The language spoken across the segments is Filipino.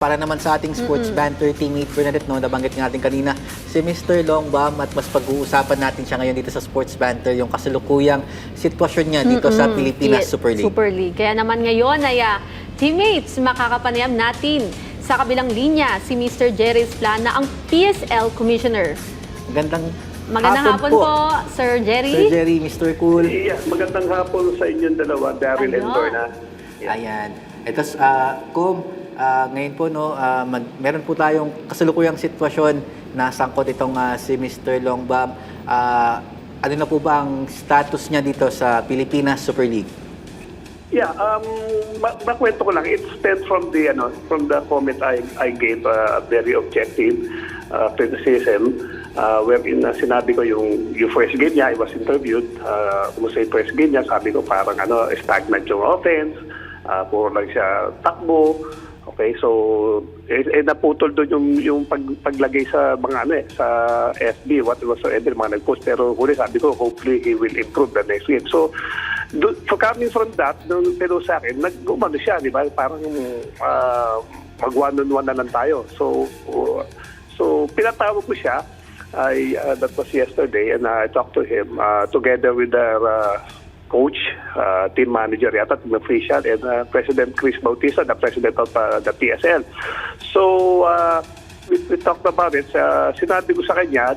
Para naman sa ating sports banter teammate Bernadette, no, nabanggit nga natin kanina si Mr. Longbam at mas pag-uusapan natin siya ngayon dito sa sports banter, yung kasalukuyang sitwasyon niya dito sa Pilipinas Super League. Super League. Kaya naman ngayon ay teammates, makakapanayam natin sa kabilang linya si Mr. Jerry Esplana, ang PSL Commissioner. Magandang hapon po, Sir Jerry. Sir Jerry, Mr. Cool. Yeah, magandang hapon sa inyong dalawa, Daryl and Lorna. Yeah. Ayan. Ito, ngayon po, no, meron po tayong kasalukuyang sitwasyon na sangkot itong si Mr. Longbam. Ano na po ba ang status niya dito sa Pilipinas Super League? Yeah, makwento ko lang. It stems from the comment I gave a very objective criticism wherein sinabi ko yung first game niya, I was interviewed. Kumusta yung first game niya, sabi ko parang stagnant yung offense, puro lang siya takbo. Okay, so naputol doon yung paglagay sa mga sa FB, whatsoever, mga nag-post. Pero huli sabi ko, hopefully he will improve the next game. So coming from that, pero sa akin, nag-umano siya, di ba? Parang mag one-on-one na lang tayo. So pinatawag ko siya. That was yesterday, and I talked to him together with the coach, team manager yata, team official, and President Chris Bautista, the president of the PSL. So, we talked about it. Sinabi ko sa kanya,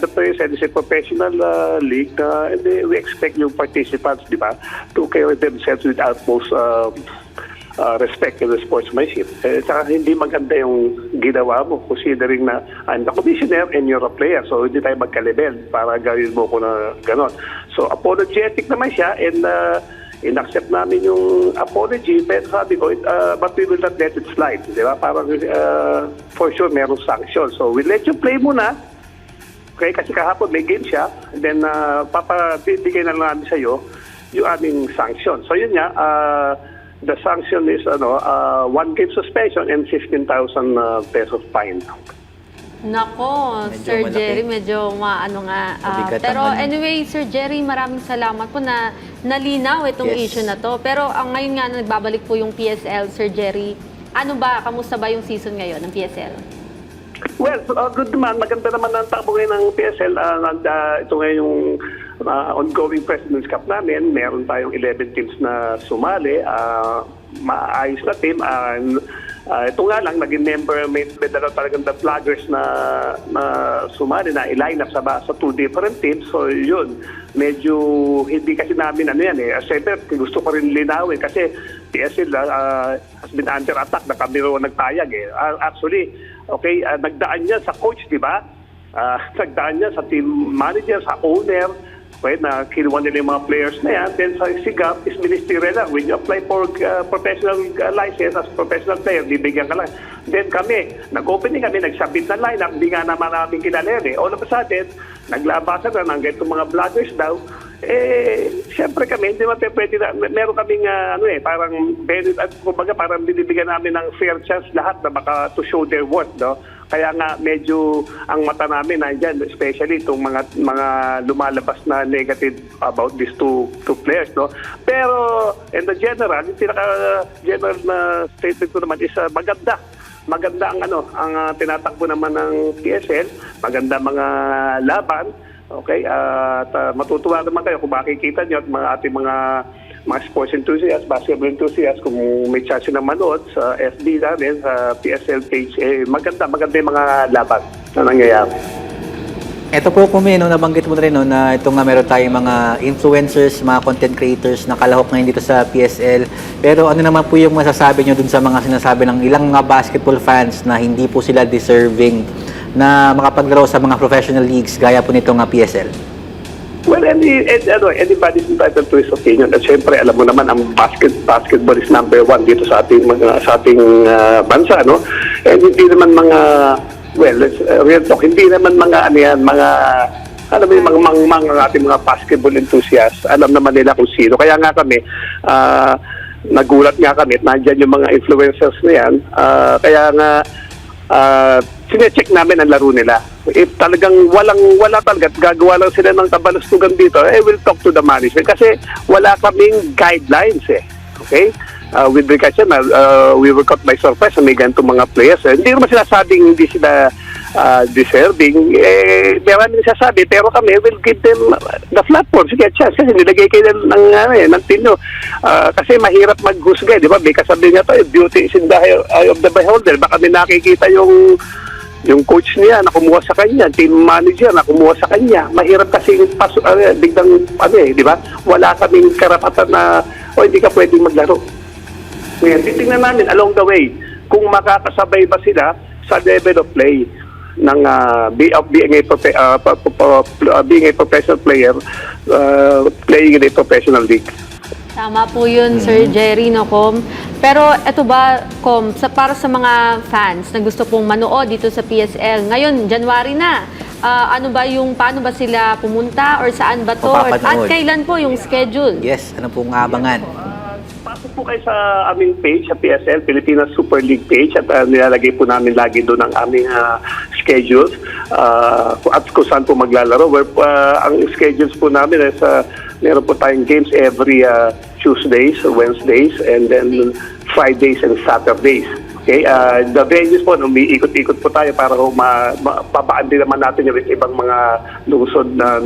the PSL is a professional league, and we expect yung participants, di ba, to carry themselves with utmost respect and sportsmanship. Saka hindi maganda yung ginawa mo, considering na I'm the commissioner and you're a player, so hindi tayo magka-level para gawin mo ko na gano'n. So apologetic naman siya, and in-accept namin yung apology, pero sabi ko, but we will not let it slide. Di ba? Parang for sure merong sanction. So we'll let you play muna. Okay, kasi kahapon may game siya, and then papabigay na lang namin sa'yo yung aming sanction. So yun nga, the sanction is 1 game suspension and 15,000 pesos fine. Nako, Medyo Sir malaki. Jerry, medyo Mabigat pero ang anyway, Sir Jerry, maraming salamat po na nalinaw itong Yes. issue na to. Pero ngayon nga nagbabalik po yung PSL, Sir Jerry. Kamusta ba yung season ngayon ng PSL? Well, good naman. Maganda naman ang takbo ngayon ng PSL. Ito ngayon yung ongoing President's Cup namin. Meron tayong 11 teams na sumali. Maayos na team. Ito nga lang, naging member, may dalaw talagang the vloggers na sumali, na i-line up sa 2 different teams. So yun, medyo hindi kasi namin Siyempre, gusto ko rin linawin kasi PSL has been under attack na kami rin nagtayag Actually, okay, nagdaan niya sa coach, di ba? Nagdaan niya sa team manager, sa owner, okay, na kinuha nila yung mga players na yan. Then sa SIGAP is ministerial lang. When you apply for professional license as professional player, bibigyan ka lang. Then kami, nag-opening kami, nag-submit na lineup, hindi nga naman namin kilala All of a sudden, naglabasan na ng ganitong mga vloggers daw. Siyempre kami, hindi pwede na, meron kaming parang kumbaga parang binibigyan namin ng fair chance lahat na baka to show their worth, no? Kaya nga medyo ang mata namin nandiyan, especially itong mga lumalabas na negative about these two players, no? Pero in the general, yung pinaka-general na statement ko naman is maganda. Maganda ang tinatakbo naman ng PSL, maganda mga laban. Okay, at matutuwa naman kayo kung makikita nyo at ating mga sports enthusiasts, basketball enthusiasts, kung may chance na manood sa FB namin, sa PSL page, maganda yung mga laban na nangyayari. Ito po nabanggit mo na rin na ito nga meron tayong mga influencers, mga content creators na kalahok ngayon dito sa PSL. Pero ano naman po yung masasabi nyo dun sa mga sinasabi ng ilang mga basketball fans na hindi po sila deserving na makapaglaro sa mga professional leagues gaya po nitong PSL? Well, anybody's entitled to his opinion. At syempre, alam mo naman, ang basketball is number 1 dito sa ating bansa, no? And hindi naman real talk, hindi naman alam mo yung ating mga basketball enthusiasts, alam naman nila kung sino. Kaya nga kami, nagulat nga kami, nandiyan yung mga influencers na yan. Kaya nga, sinecheck namin ang laro nila. If talagang wala talaga, gagawa lang sila ng kabalustugan dito, we'll talk to the management kasi wala kaming guidelines Okay? with regards yan, we were caught by surprise na may ganito mga players. Hindi naman sinasabing hindi sila deserving. Maraming sasabi, pero kami will give them the platform. Sige, chance. Kasi nilagay kayo ng team nyo. Kasi mahirap maghusga, di ba? May kasabi nga to, beauty is in the eye of the beholder. Baka may nakikita yung coach niya na kumuha sa kanya, team manager na kumuha sa kanya. Mahirap kasi biglang, di ba? Wala kaming karapatan na, hindi ka pwedeng maglaro. Ngayon, titingnan namin along the way kung makakasabay ba sila sa level of play ng being a professional player playing in a professional league. Tama po yun, Sir Jerry, no, Com? Pero eto ba, Com, para sa mga fans na gusto pong manood dito sa PSL, ngayon, January na, paano ba sila pumunta or saan ba to? At Mapapanood. kailan po yung schedule? Yes, ano pong abangan? Pasok po kayo sa aming page sa PSL, Pilipinas Super League page, at nilalagay po namin lagi doon ang aming schedules at kung saan po maglalaro. Ang schedules po namin is meron po tayong games every Tuesdays, Wednesdays, and then Fridays and Saturdays. Okay, the venues po, umiikot-ikot po tayo para mapapaan din naman natin yung ibang mga lungsod na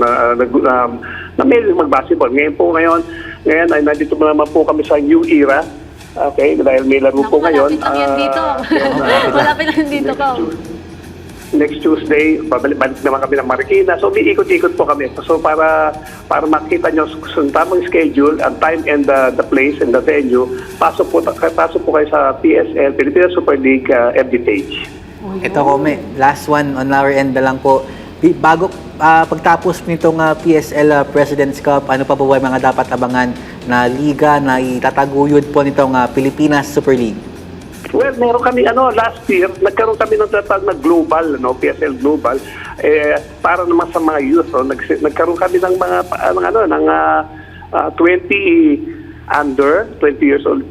may mag-basketball. Ngayon ay nandito naman po kami sa new era. Okay, dahil may laro po ngayon. Malapit lang yan dito. Malapit lang dito, Com. Next Tuesday, balik naman kami ng Marikina. So, umiikot-ikot po kami. So, para makita nyo yung tamang schedule, ang time and the place and the venue, pasok po kayo sa PSL, Pilipinas Super League FB page. Ito, Kome, last one on our end na lang po. Bago pagtapos nitong PSL President's Cup, ano pa po ba yung mga dapat abangan na liga na itataguyod po nitong Pilipinas Super League? Well, meron kami last year, nagkaroon kami ng tatag na global, PSL Global, para naman sa mga youth, nagkaroon kami ng mga 20 years old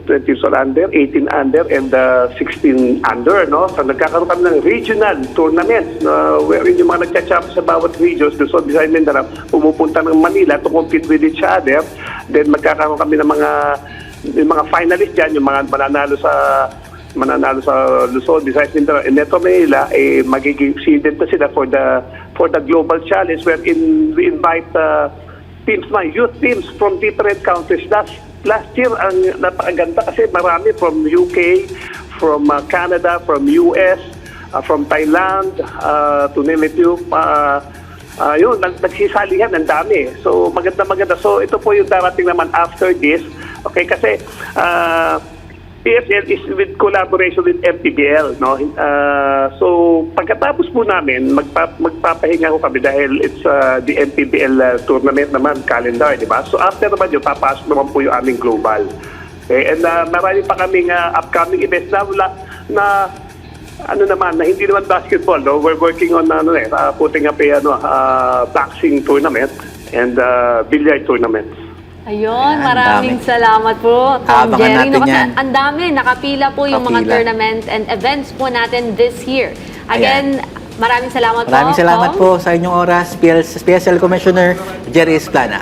under, 18 under, and 16 under, no? So nagkakaroon kami ng regional tournaments, wherein yung mga nagcha-champ sa bawat regions, Luzon, Visayas, Mindanao, pumupunta ng Manila to compete with each other. Then magkakaroon kami ng mga finalists dyan, yung mga mananalo sa Luzon, Visayas, Mindanao, and Metro Manila, magiging seeded na sila for the global challenge, wherein we invite youth teams from different countries. Last year, ang napakaganda kasi marami from UK, from Canada, from US, from Thailand, to name it yun, nagsisalihan, ang dami. So, maganda. So, ito po yung darating naman after this. Okay, kasi PSL is with collaboration with MPBL, no? So pagkatapos po namin magpapahinga ko kami dahil it's the MPBL tournament naman calendar, di ba? So after naman yun, papasok naman po yung aming global. Okay, and marami pa kaming upcoming events na hindi naman basketball, no? We're working on putting up a boxing tournament and billiard tournament. Ayun, maraming salamat po, Tom Abangan Jerry. natin yan. Ang dami, nakapila po yung mga Nakapila. tournament and events po natin this year. Again, maraming salamat Maraming salamat Tom. po sa inyong oras, PSL Commissioner Jerry Esplana.